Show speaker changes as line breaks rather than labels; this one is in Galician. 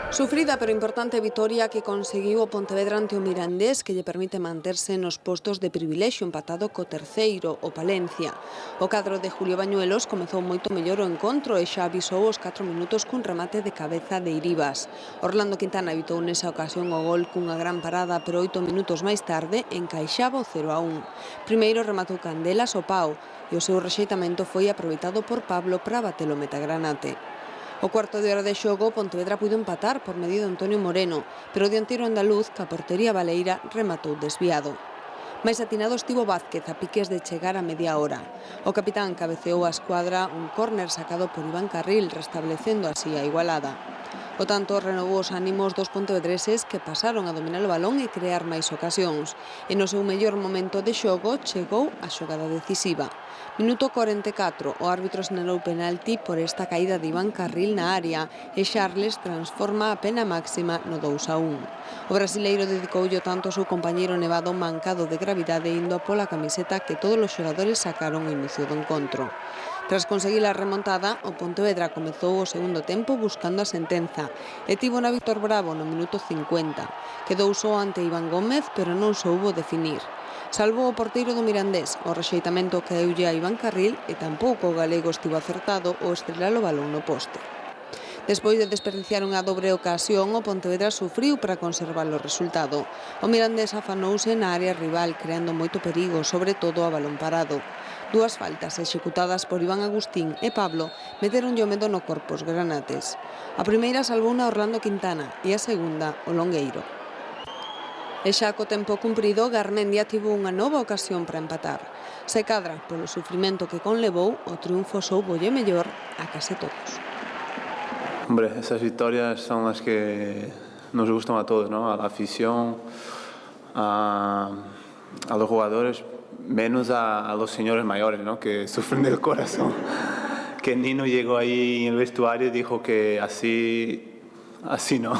Sufrida pero importante vitoria que conseguiu o Pontevedra ante o Mirandés, que lle permite manterse nos postos de privilexio, empatado co terceiro, o Palencia. O cadro de Julio Bañuelos comezou moito mellor o encontro e xa avisou os 4 minutos cun remate de cabeza de Iribas. Orlando Quintana evitou nesa ocasión o gol cunha gran parada, pero 8 minutos máis tarde encaixaba o 0-1. Primeiro rematou Candelas o pau e o seu rexeitamento foi aproveitado por Pablo para batelo Metagranate. O cuarto de hora de xogo, Pontevedra puido empatar por medio de Antonio Moreno, pero o dianteiro andaluz, ca portería baleira, rematou desviado. Mais atinado estivo Vázquez a piques de chegar a media hora. O capitán cabeceou a escuadra un córner sacado por Iván Carril, restablecendo así a igualada. O tanto renovou os ánimos dos pontevedreses que pasaron a dominar o balón e crear máis ocasións. E no seu mellor momento de xogo chegou a xogada decisiva. Minuto 44, o árbitro sinalou penalti por esta caída de Iván Carril na área e Charles transforma a pena máxima no 2-1. O brasileiro dedicoulle tanto ao seu compañeiro Nevado mancado de gravidade indo pola camiseta que todos os xogadores sacaron ao inicio do encontro. Tras conseguir a remontada, o Pontevedra comezou o segundo tempo buscando a sentenza e tivo na Víctor Bravo no minuto 50. Quedou só ante Iván Gómez, pero non soubo definir. Salvou o porteiro do Mirandés, o rexeitamento caeulle a Iván Carril e tampouco o galego estivo acertado ao estrelar o balón no poste. Despois de desperdiciar unha dobre ocasión, o Pontevedra sufriu para conservar o resultado. O Mirandés afanouse na área rival, creando moito perigo, sobre todo a balón parado. Dúas faltas executadas por Iván Agustín e Pablo meteronlle o medo no corpo os granates. A primeira salvouna Orlando Quintana e a segunda o longueiro. E xa co tempo cumprido, Garmendia tivo unha nova ocasión para empatar. Se cadra, polo sufrimento que conlevou, o triunfo soubolle mellor a case todos.
Hombre, esas victorias son las que nos gustan a todos, ¿no? A la afición, a los jugadores, menos a los señores mayores, ¿no? Que sufren del corazón. Que Nino llegó ahí en el vestuario y dijo que así no.